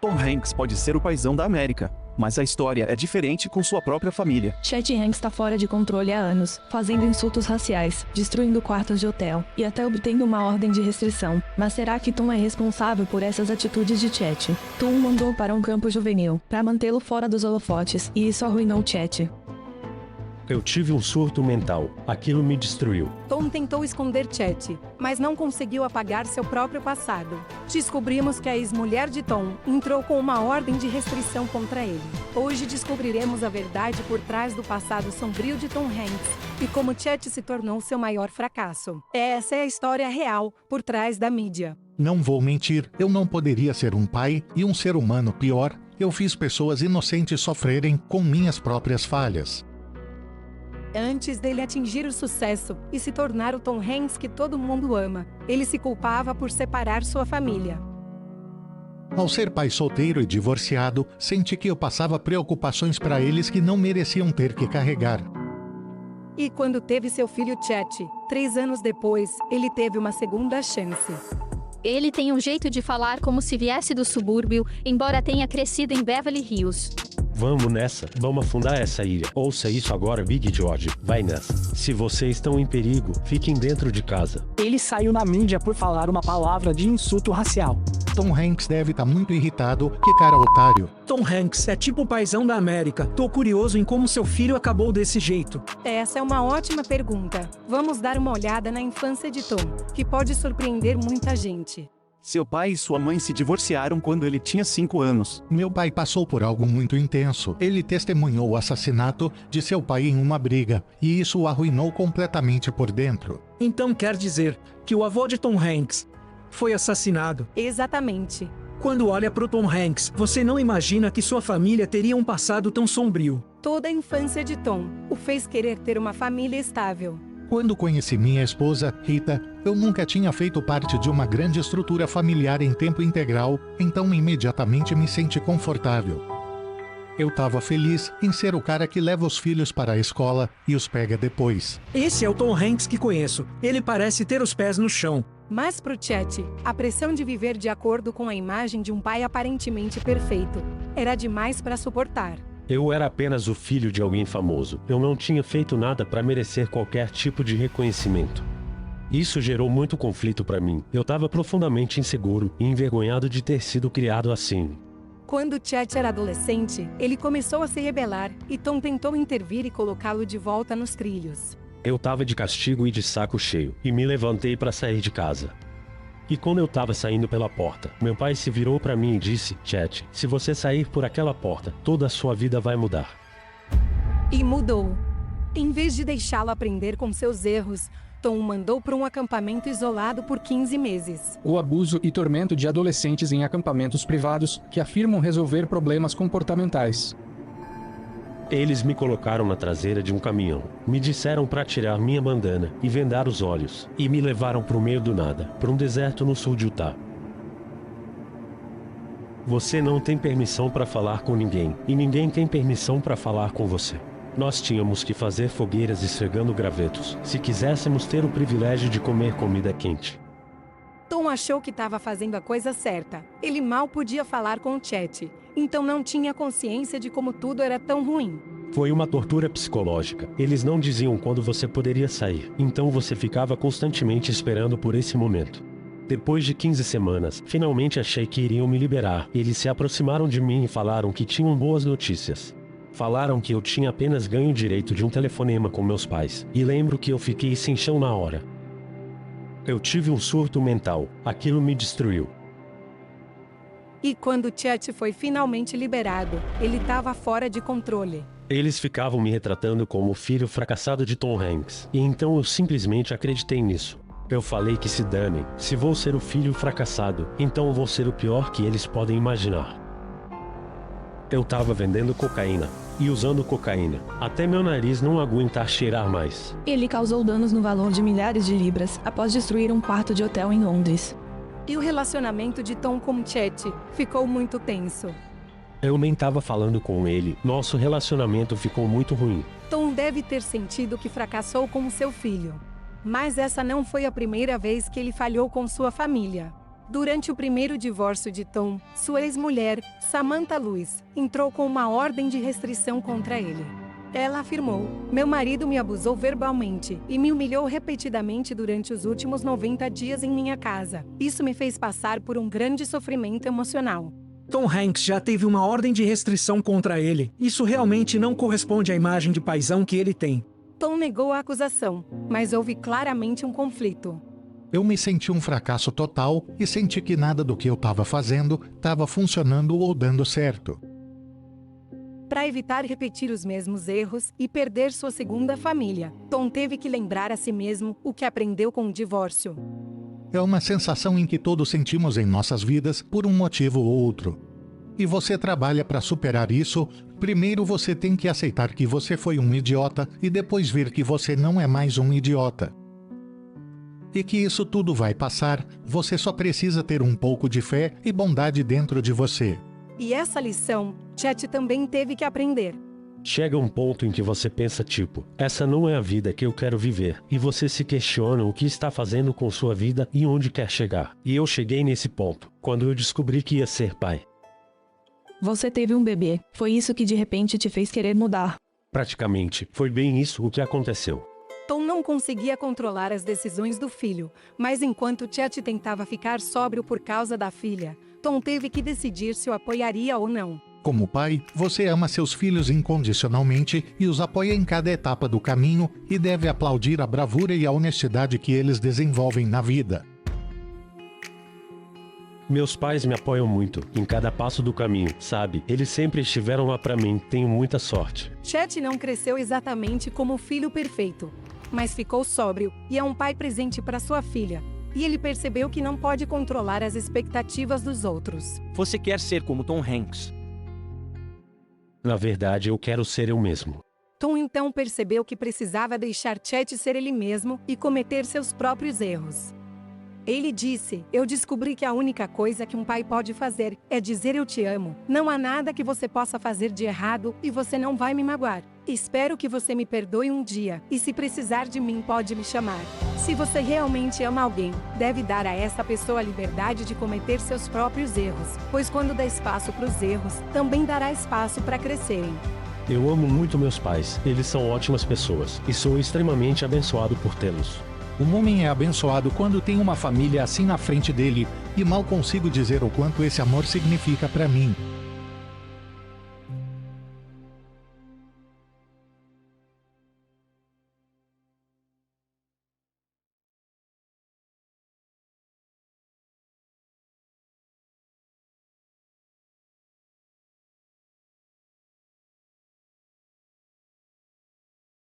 Tom Hanks pode ser o paizão da América, mas a história é diferente com sua própria família. Chet Hanks está fora de controle há anos, fazendo insultos raciais, destruindo quartos de hotel e até obtendo uma ordem de restrição. Mas será que Tom é responsável por essas atitudes de Chet? Tom o mandou para um campo juvenil, para mantê-lo fora dos holofotes, e isso arruinou Chet. Eu tive um surto mental. Aquilo me destruiu. Tom tentou esconder Chet, mas não conseguiu apagar seu próprio passado. Descobrimos que a ex-mulher de Tom entrou com uma ordem de restrição contra ele. Hoje descobriremos a verdade por trás do passado sombrio de Tom Hanks e como Chet se tornou seu maior fracasso. Essa é a história real por trás da mídia. Não vou mentir, eu não poderia ser um pai e um ser humano pior. Eu fiz pessoas inocentes sofrerem com minhas próprias falhas. Antes dele atingir o sucesso e se tornar o Tom Hanks que todo mundo ama, ele se culpava por separar sua família. Ao ser pai solteiro e divorciado, senti que eu passava preocupações para eles que não mereciam ter que carregar. E quando teve seu filho Chet, 3 anos depois, ele teve uma segunda chance. Ele tem um jeito de falar como se viesse do subúrbio, embora tenha crescido em Beverly Hills. Vamos nessa, vamos afundar essa ilha. Ouça isso agora, Big George. Vai nessa. Se vocês estão em perigo, fiquem dentro de casa. Ele saiu na mídia por falar uma palavra de insulto racial. Tom Hanks deve estar muito irritado, que cara otário. Tom Hanks é tipo o paizão da América. Tô curioso em como seu filho acabou desse jeito. Essa é uma ótima pergunta. Vamos dar uma olhada na infância de Tom, que pode surpreender muita gente. Seu pai e sua mãe se divorciaram quando ele tinha 5 anos. Meu pai passou por algo muito intenso. Ele testemunhou o assassinato de seu pai em uma briga, e isso o arruinou completamente por dentro. Então quer dizer que o avô de Tom Hanks foi assassinado. Exatamente. Quando olha pro Tom Hanks, você não imagina que sua família teria um passado tão sombrio. Toda a infância de Tom o fez querer ter uma família estável. Quando conheci minha esposa, Rita, eu nunca tinha feito parte de uma grande estrutura familiar em tempo integral, então imediatamente me senti confortável. Eu estava feliz em ser o cara que leva os filhos para a escola e os pega depois. Esse é o Tom Hanks que conheço. Ele parece ter os pés no chão. Mas pro Chet, a pressão de viver de acordo com a imagem de um pai aparentemente perfeito era demais para suportar. Eu era apenas o filho de alguém famoso. Eu não tinha feito nada para merecer qualquer tipo de reconhecimento. Isso gerou muito conflito para mim. Eu estava profundamente inseguro e envergonhado de ter sido criado assim. Quando Chet era adolescente, ele começou a se rebelar e Tom tentou intervir e colocá-lo de volta nos trilhos. Eu estava de castigo e de saco cheio, e me levantei para sair de casa. E quando eu estava saindo pela porta, meu pai se virou para mim e disse: Chet, se você sair por aquela porta, toda a sua vida vai mudar. E mudou. Em vez de deixá-lo aprender com seus erros, Tom o mandou para um acampamento isolado por 15 meses. O abuso e tormento de adolescentes em acampamentos privados que afirmam resolver problemas comportamentais. Eles me colocaram na traseira de um caminhão, me disseram para tirar minha bandana e vendar os olhos, e me levaram para o meio do nada, para um deserto no sul de Utah. Você não tem permissão para falar com ninguém, e ninguém tem permissão para falar com você. Nós tínhamos que fazer fogueiras esfregando gravetos, se quiséssemos ter o privilégio de comer comida quente. Tom achou que estava fazendo a coisa certa. Ele mal podia falar com Chet, então não tinha consciência de como tudo era tão ruim. Foi uma tortura psicológica. Eles não diziam quando você poderia sair, então você ficava constantemente esperando por esse momento. Depois de 15 semanas, finalmente achei que iriam me liberar. Eles se aproximaram de mim e falaram que tinham boas notícias. Falaram que eu tinha apenas ganho o direito de um telefonema com meus pais, e lembro que eu fiquei sem chão na hora. Eu tive um surto mental. Aquilo me destruiu. E quando Chet foi finalmente liberado, ele estava fora de controle. Eles ficavam me retratando como o filho fracassado de Tom Hanks, e então eu simplesmente acreditei nisso. Eu falei que se danem, se vou ser o filho fracassado, então vou ser o pior que eles podem imaginar. Eu tava vendendo cocaína, e usando cocaína, até meu nariz não aguentar cheirar mais. Ele causou danos no valor de milhares de libras após destruir um quarto de hotel em Londres. E o relacionamento de Tom com Chet ficou muito tenso. Eu nem tava falando com ele, nosso relacionamento ficou muito ruim. Tom deve ter sentido que fracassou com seu filho. Mas essa não foi a primeira vez que ele falhou com sua família. Durante o primeiro divórcio de Tom, sua ex-mulher, Samantha Lewis, entrou com uma ordem de restrição contra ele. Ela afirmou: "Meu marido me abusou verbalmente e me humilhou repetidamente durante os últimos 90 dias em minha casa. Isso me fez passar por um grande sofrimento emocional." Tom Hanks já teve uma ordem de restrição contra ele. Isso realmente não corresponde à imagem de paizão que ele tem. Tom negou a acusação, mas houve claramente um conflito. Eu me senti um fracasso total e senti que nada do que eu estava fazendo estava funcionando ou dando certo. Para evitar repetir os mesmos erros e perder sua segunda família, Tom teve que lembrar a si mesmo o que aprendeu com o divórcio. É uma sensação em que todos sentimos em nossas vidas por um motivo ou outro. E você trabalha para superar isso. Primeiro você tem que aceitar que você foi um idiota e depois ver que você não é mais um idiota. E que isso tudo vai passar, você só precisa ter um pouco de fé e bondade dentro de você. E essa lição, Chet também teve que aprender. Chega um ponto em que você pensa tipo, essa não é a vida que eu quero viver, e você se questiona o que está fazendo com sua vida e onde quer chegar. E eu cheguei nesse ponto, quando eu descobri que ia ser pai. Você teve um bebê, foi isso que de repente te fez querer mudar. Praticamente, foi bem isso o que aconteceu. Tom não conseguia controlar as decisões do filho, mas enquanto Chet tentava ficar sóbrio por causa da filha, Tom teve que decidir se o apoiaria ou não. Como pai, você ama seus filhos incondicionalmente e os apoia em cada etapa do caminho e deve aplaudir a bravura e a honestidade que eles desenvolvem na vida. Meus pais me apoiam muito, em cada passo do caminho, sabe? Eles sempre estiveram lá pra mim, tenho muita sorte. Chet não cresceu exatamente como o filho perfeito, mas ficou sóbrio e é um pai presente para sua filha. E ele percebeu que não pode controlar as expectativas dos outros. Você quer ser como Tom Hanks? Na verdade, eu quero ser eu mesmo. Tom então percebeu que precisava deixar Chet ser ele mesmo e cometer seus próprios erros. Ele disse: "Eu descobri que a única coisa que um pai pode fazer é dizer eu te amo. Não há nada que você possa fazer de errado e você não vai me magoar. Espero que você me perdoe um dia e se precisar de mim pode me chamar." Se você realmente ama alguém, deve dar a essa pessoa a liberdade de cometer seus próprios erros, pois quando dá espaço para os erros, também dará espaço para crescerem. Eu amo muito meus pais, eles são ótimas pessoas, e sou extremamente abençoado por tê-los. Um homem é abençoado quando tem uma família assim na frente dele, e mal consigo dizer o quanto esse amor significa para mim.